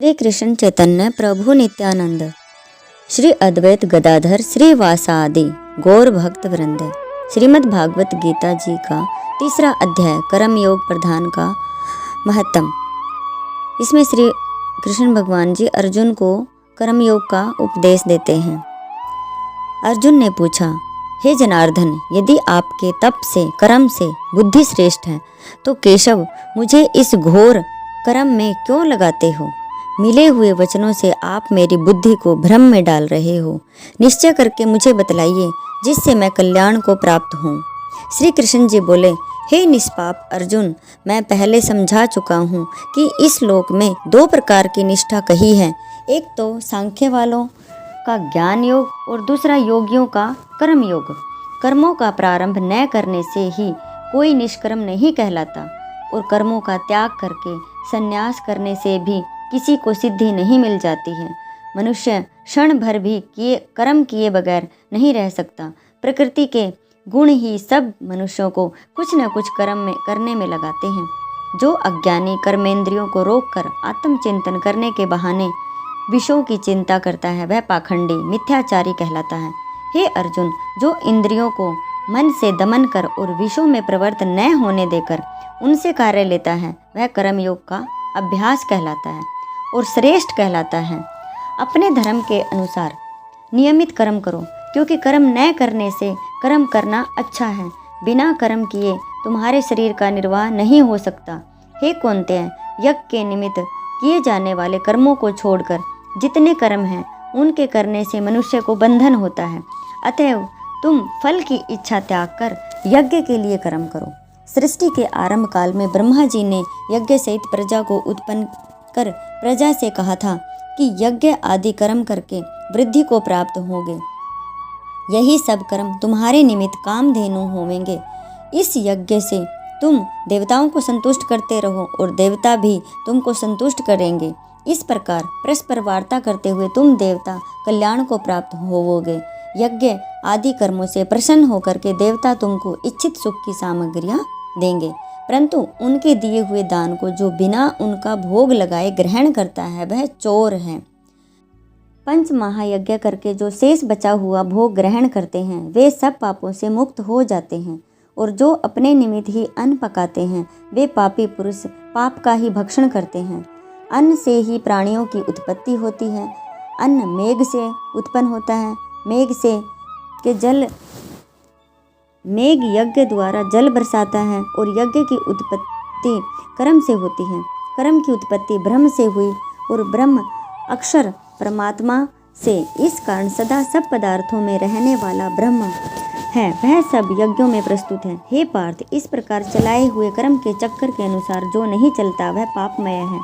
श्री कृष्ण चैतन्य प्रभु नित्यानंद, श्री अद्वैत गदाधर श्रीवासादि गौर भक्त वृंद। श्रीमद् भागवत गीता जी का 3रा अध्याय कर्म योग प्रधान का महत्तम। इसमें श्री कृष्ण भगवान जी अर्जुन को कर्म योग का उपदेश देते हैं। अर्जुन ने पूछा, हे जनार्दन, यदि आपके तप से कर्म से बुद्धि श्रेष्ठ है तो केशव मुझे इस घोर कर्म में क्यों लगाते हो? मिले हुए वचनों से आप मेरी बुद्धि को भ्रम में डाल रहे हो। निश्चय करके मुझे बतलाइए जिससे मैं कल्याण को प्राप्त हूँ। श्री कृष्ण जी बोले, हे निष्पाप अर्जुन, मैं पहले समझा चुका हूँ कि इस लोक में 2 प्रकार की निष्ठा कही है। एक तो सांख्य वालों का ज्ञान योग और दूसरा योगियों का कर्म योग। कर्मों का प्रारंभ न करने से ही कोई निष्कर्म नहीं कहलाता और कर्मों का त्याग करके संन्यास करने से भी किसी को सिद्धि नहीं मिल जाती है। मनुष्य क्षण भर भी कर्म किए बगैर नहीं रह सकता। प्रकृति के गुण ही सब मनुष्यों को कुछ न कुछ कर्म करने में लगाते हैं। जो अज्ञानी कर्मेंद्रियों को रोककर आत्मचिंतन करने के बहाने विषयों की चिंता करता है वह पाखंडी मिथ्याचारी कहलाता है। हे अर्जुन, जो इंद्रियों को मन से दमन कर और विषयों में प्रवृत्त न होने देकर उनसे कार्य लेता है वह कर्म योग का अभ्यास कहलाता है और श्रेष्ठ कहलाता है। अपने धर्म के अनुसार नियमित कर्म करो, क्योंकि कर्म न करने से कर्म करना अच्छा है। बिना कर्म किए तुम्हारे शरीर का निर्वाह नहीं हो सकता। हे कौन्तेय, यज्ञ के निमित्त किए जाने वाले कर्मों को छोड़कर जितने कर्म हैं उनके करने से मनुष्य को बंधन होता है। अतएव तुम फल की इच्छा त्याग कर यज्ञ के लिए कर्म करो। सृष्टि के आरंभ काल में ब्रह्मा जी ने यज्ञ सहित प्रजा को उत्पन्न कर प्रजा से कहा था कि यज्ञ आदि कर्म करके वृद्धि को प्राप्त होगे। यही सब कर्म तुम्हारे निमित्त कामधेनु होवेंगे। इस यज्ञ से तुम देवताओं को संतुष्ट करते रहो और देवता भी तुमको संतुष्ट करेंगे। इस प्रकार परस्पर वार्ता करते हुए तुम देवता कल्याण को प्राप्त होवोगे। यज्ञ आदि कर्मों से प्रसन्न होकर के देवता तुमको इच्छित सुख की सामग्रियां देंगे, परंतु उनके दिए हुए दान को जो बिना उनका भोग लगाए ग्रहण करता है वह चोर है। 5 महायज्ञ करके जो शेष बचा हुआ भोग ग्रहण करते हैं वे सब पापों से मुक्त हो जाते हैं, और जो अपने निमित्त ही अन्न पकाते हैं वे पापी पुरुष पाप का ही भक्षण करते हैं। अन्न से ही प्राणियों की उत्पत्ति होती है। अन्न मेघ से उत्पन्न होता है। मेघ यज्ञ द्वारा जल बरसाता है और यज्ञ की उत्पत्ति कर्म से होती है। कर्म की उत्पत्ति ब्रह्म से हुई और ब्रह्म अक्षर परमात्मा से। इस कारण सदा सब पदार्थों में रहने वाला ब्रह्म है, वह सब यज्ञों में प्रस्तुत है। हे पार्थ, इस प्रकार चलाए हुए कर्म के चक्कर के अनुसार जो नहीं चलता वह पापमय है।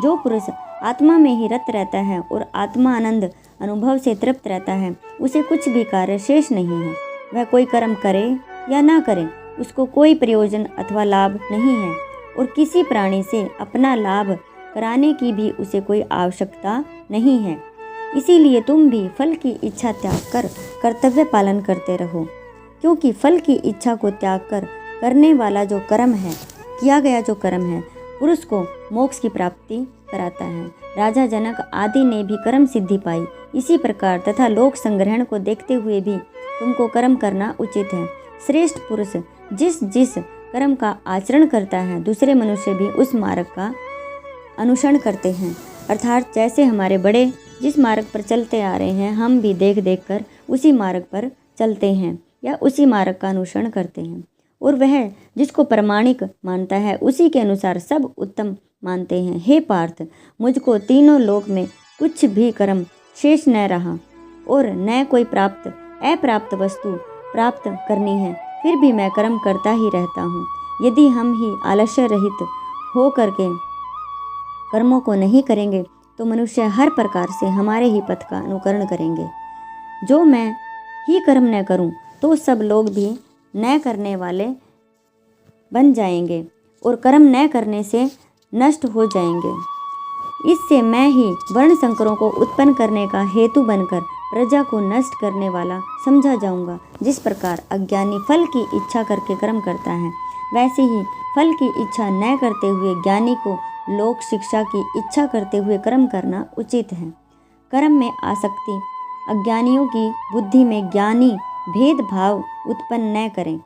जो पुरुष आत्मा में ही रत रहता है और आत्मा आनंद अनुभव से तृप्त रहता है उसे कुछ भी कार्य शेष नहीं है। वह कोई कर्म करे या ना करे उसको कोई प्रयोजन अथवा लाभ नहीं है, और किसी प्राणी से अपना लाभ कराने की भी उसे कोई आवश्यकता नहीं है। इसीलिए तुम भी फल की इच्छा त्याग कर कर्तव्य पालन करते रहो, क्योंकि फल की इच्छा को त्याग कर करने वाला जो कर्म है, किया गया जो कर्म है, पुरुष को मोक्ष की प्राप्ति कराता है। राजा जनक आदि ने भी कर्म सिद्धि पाई। इसी प्रकार तथा लोक संग्रहण को देखते हुए भी तुमको कर्म करना उचित है। श्रेष्ठ पुरुष जिस जिस कर्म का आचरण करता है दूसरे मनुष्य भी उस मार्ग का अनुसरण करते हैं। अर्थात जैसे हमारे बड़े जिस मार्ग पर चलते आ रहे हैं हम भी देख देख कर उसी मार्ग पर चलते हैं या उसी मार्ग का अनुसरण करते हैं, और वह जिसको प्रमाणिक मानता है उसी के अनुसार सब उत्तम मानते हैं। हे पार्थ, मुझको तीनों लोक में कुछ भी कर्म शेष न रहा और न कोई अप्राप्त वस्तु प्राप्त करनी है, फिर भी मैं कर्म करता ही रहता हूँ। यदि हम ही आलस्य रहित हो करके कर्मों को नहीं करेंगे तो मनुष्य हर प्रकार से हमारे ही पथ का अनुकरण करेंगे। जो मैं ही कर्म न करूँ तो सब लोग भी न करने वाले बन जाएंगे और कर्म न करने से नष्ट हो जाएंगे। इससे मैं ही वर्ण संकरों को उत्पन्न करने का हेतु बनकर प्रजा को नष्ट करने वाला समझा जाऊंगा। जिस प्रकार अज्ञानी फल की इच्छा करके कर्म करता है, वैसे ही फल की इच्छा न करते हुए ज्ञानी को लोक शिक्षा की इच्छा करते हुए कर्म करना उचित है। कर्म में आसक्ति अज्ञानियों की बुद्धि में ज्ञानी भेदभाव उत्पन्न न करें,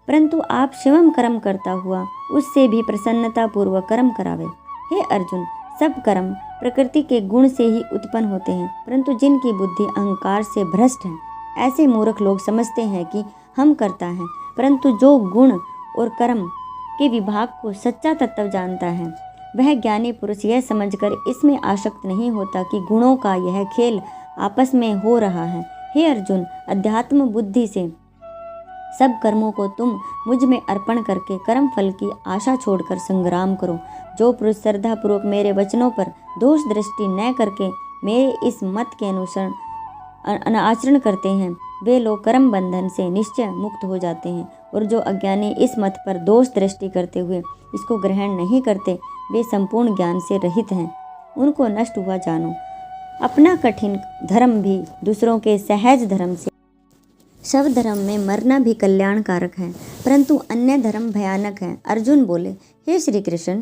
परंतु आप शिवम कर्म करता हुआ उससे भी प्रसन्नता पूर्वक कर्म करावे। हे अर्जुन, सब कर्म प्रकृति के गुण से ही उत्पन्न होते हैं, परंतु जिनकी बुद्धि अहंकार से भ्रष्ट है, ऐसे मूर्ख लोग समझते हैं कि हम करता है, परंतु जो गुण और कर्म के विभाग को सच्चा तत्व जानता है, वह ज्ञानी पुरुष यह समझकर इसमें आसक्त नहीं होता कि गुणों का यह खेल आपस में हो रहा है। हे अर्जुन, अध्यात्म बुद्धि से सब कर्मों को तुम मुझ में अर्पण करके कर्म फल की आशा छोड़कर संग्राम करो। जो पुरुष श्रद्धा पूर्वक मेरे वचनों पर दोष दृष्टि न करके मेरे इस मत के अनुसरण आचरण करते हैं, वे लोग कर्म बंधन से निश्चय मुक्त हो जाते हैं, और जो अज्ञानी इस मत पर दोष दृष्टि करते हुए इसको ग्रहण नहीं करते, वे संपूर्ण ज्ञान से रहित हैं। उनको नष्ट हुआ जानो। अपना कठिन धर्म भी दूसरों के सहज धर्म से शव धर्म में मरना भी कल्याणकारक है, परंतु अन्य धर्म भयानक है। अर्जुन बोले, हे श्री कृष्ण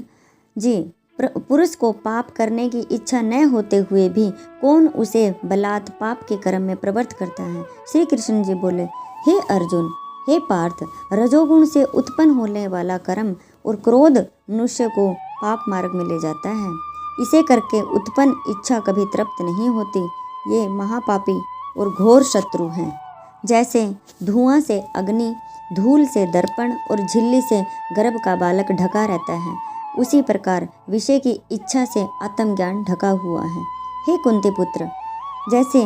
जी, पुरुष को पाप करने की इच्छा न होते हुए भी कौन उसे बलात् पाप के कर्म में प्रवृत्त करता है। श्री कृष्ण जी बोले, हे अर्जुन, हे पार्थ, रजोगुण से उत्पन्न होने वाला कर्म और क्रोध मनुष्य को पाप मार्ग में ले जाता है। इसे करके उत्पन्न इच्छा कभी तृप्त नहीं होती। ये महापापी और घोर शत्रु हैं। जैसे धुआं से अग्नि, धूल से दर्पण और झिल्ली से गर्भ का बालक ढका रहता है, उसी प्रकार विषय की इच्छा से आत्मज्ञान ढका हुआ है। हे कुंती पुत्र, जैसे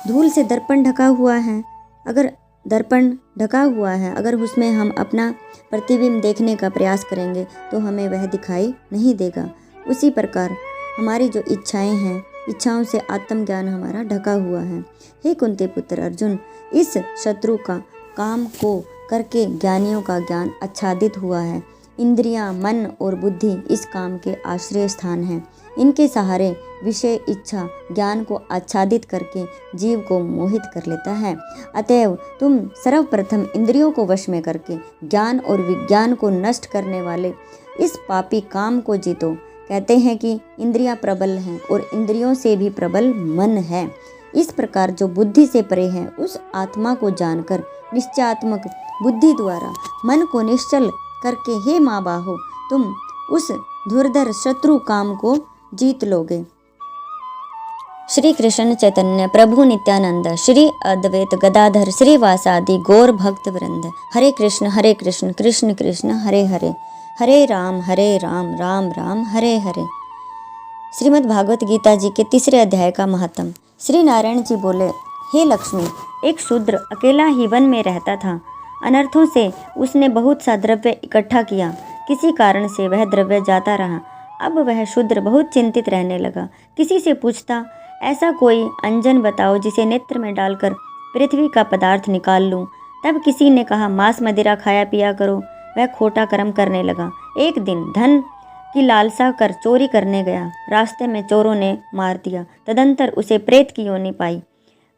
धूल से दर्पण ढका हुआ है, अगर दर्पण ढका हुआ है, अगर उसमें हम अपना प्रतिबिंब देखने का प्रयास करेंगे तो हमें वह दिखाई नहीं देगा। उसी प्रकार हमारी जो इच्छाएं हैं, इच्छाओं से आत्मज्ञान हमारा ढका हुआ है। हे कुंती पुत्र अर्जुन, इस शत्रु का काम को करके ज्ञानियों का ज्ञान आच्छादित हुआ है। इंद्रियां, मन और बुद्धि इस काम के आश्रय स्थान हैं। इनके सहारे विषय इच्छा ज्ञान को आच्छादित करके जीव को मोहित कर लेता है। अतएव तुम सर्वप्रथम इंद्रियों को वश में करके ज्ञान और विज्ञान को नष्ट करने वाले इस पापी काम को जीतो। कहते हैं कि इंद्रियां प्रबल हैं और इंद्रियों से भी प्रबल मन है। इस प्रकार जो बुद्धि से परे है, उस आत्मा को जानकर निश्चयात्मक बुद्धि द्वारा मन को निश्चल करके, हे माँ बाहो, तुम उस धुरधर शत्रु काम को जीत लोगे। श्री कृष्ण चैतन्य प्रभु नित्यानंद श्री अद्वैत गदाधर श्रीवासादि गौर भक्त वृंद। हरे कृष्ण कृष्ण कृष्ण हरे हरे, हरे राम राम राम हरे हरे। श्रीमद् भागवत गीता जी के 3 अध्याय का महात्म। श्री नारायण जी बोले, हे लक्ष्मी, एक शूद्र अकेला ही वन में रहता था। अनर्थों से उसने बहुत सा द्रव्य इकट्ठा किया। किसी कारण से वह द्रव्य जाता रहा। अब वह शूद्र बहुत चिंतित रहने लगा। किसी से पूछता, ऐसा कोई अंजन बताओ जिसे नेत्र में डालकर पृथ्वी का पदार्थ निकाल लूं। तब किसी ने कहा, मांस मदिरा खाया पिया करो। वह खोटा कर्म करने लगा। एक दिन धन की लालसा कर चोरी करने गया। रास्ते में चोरों ने मार दिया। तदंतर उसे प्रेत की योनि पाई।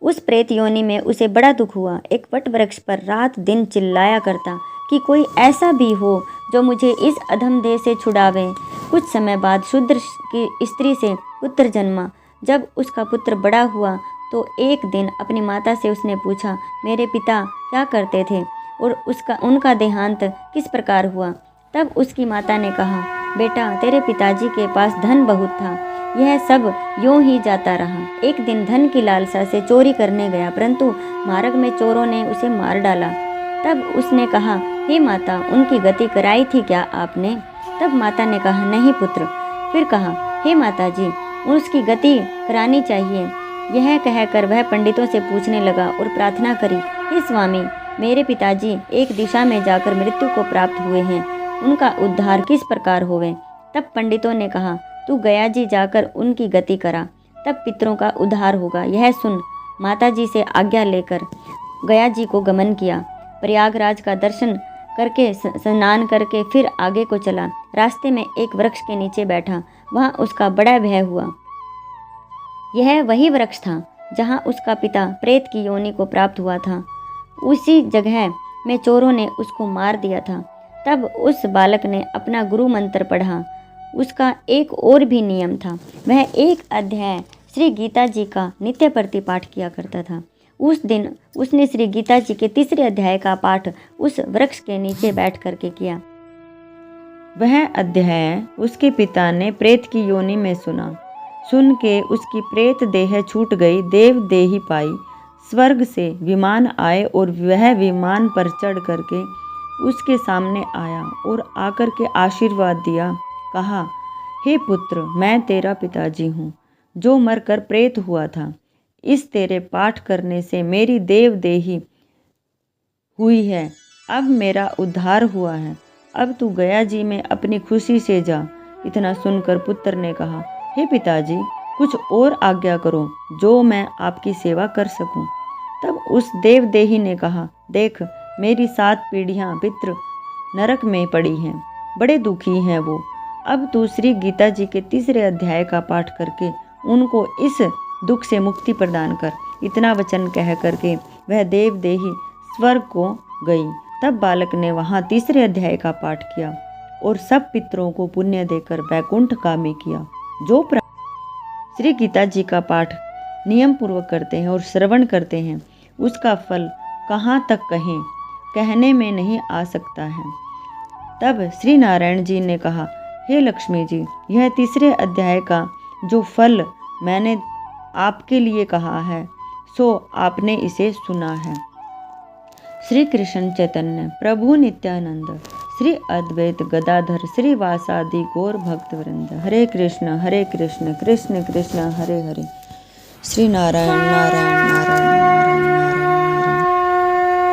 उस प्रेत योनि में उसे बड़ा दुख हुआ। एक वट वृक्ष पर रात दिन चिल्लाया करता कि कोई ऐसा भी हो जो मुझे इस अधम देह से छुड़ावे। कुछ समय बाद शूद्र की स्त्री से पुत्र जन्मा। जब उसका पुत्र बड़ा हुआ तो एक दिन अपनी माता से उसने पूछा, मेरे पिता क्या करते थे और उनका देहांत किस प्रकार हुआ। तब उसकी माता ने कहा, बेटा, तेरे पिताजी के पास धन बहुत था, यह सब यूं ही जाता रहा। एक दिन धन की लालसा से चोरी करने गया, परंतु मार्ग में चोरों ने उसे मार डाला। तब उसने कहा, हे माता, उनकी गति कराई थी क्या आपने? तब माता ने कहा, नहीं पुत्र। फिर कहा, हे माता जी, उसकी गति करानी चाहिए। यह कहकर वह पंडितों से पूछने लगा और प्रार्थना करी, हे स्वामी, मेरे पिताजी एक दिशा में जाकर मृत्यु को प्राप्त हुए हैं, उनका उद्धार किस प्रकार होवे? तब पंडितों ने कहा, तू गया जी जाकर उनकी गति करा, तब पितरों का उद्धार होगा। यह सुन माताजी से आज्ञा लेकर गया जी को गमन किया। प्रयागराज का दर्शन करके स्नान करके फिर आगे को चला। रास्ते में एक वृक्ष के नीचे बैठा। वहाँ उसका बड़ा भय हुआ। यह वही वृक्ष था जहाँ उसका पिता प्रेत की योनि को प्राप्त हुआ था। उसी जगह में चोरों ने उसको मार दिया था। तब उस बालक ने अपना गुरु मंत्र पढ़ा उसका एक और भी नियम था। वह एक अध्याय श्री गीता जी का नित्य प्रति पाठ किया करता था। उस दिन उसने श्री गीता जी के तीसरे अध्याय का पाठ उस वृक्ष के नीचे बैठ करके किया। वह अध्याय उसके पिता ने प्रेत की योनि में सुना। सुन के उसकी प्रेत देह छूट गई, देव देही पाई। स्वर्ग से विमान आए और वह विमान पर चढ़ करके उसके सामने आया और आकर के आशीर्वाद दिया। कहा, हे पुत्र, मैं तेरा पिताजी हूँ जो मरकर प्रेत हुआ था। इस तेरे पाठ करने से मेरी देव देही हुई है। अब मेरा उद्धार हुआ है। अब तू गया जी में अपनी खुशी से जा। इतना सुनकर पुत्र ने कहा, हे पिताजी, कुछ और आज्ञा करो जो मैं आपकी सेवा कर सकूं। तब उस देवदेही ने कहा, देख, मेरी 7 पीढ़ियां पितृ नरक में पड़ी हैं, बड़े दुखी हैं वो। अब तू श्री गीता जी के तीसरे अध्याय का पाठ करके उनको इस दुख से मुक्ति प्रदान कर। इतना वचन कह करके वह देवदेही स्वर्ग को गई। तब बालक ने वहाँ तीसरे अध्याय का पाठ किया और सब पितरों को पुण्य देकर वैकुंठगामी किया। जो श्री गीता जी का पाठ नियम पूर्वक करते हैं और श्रवण करते हैं, उसका फल कहाँ तक कहें, कहने में नहीं आ सकता है। तब श्री नारायण जी ने कहा, हे लक्ष्मी जी, यह तीसरे अध्याय का जो फल मैंने आपके लिए कहा है, सो आपने इसे सुना है। श्री कृष्ण चैतन्य प्रभु नित्यानंद श्री अद्वैत गदाधर श्री वासादि गौर भक्तवृंद। हरे कृष्ण कृष्ण कृष्ण हरे हरे। श्री नारायण नारायण नारायण।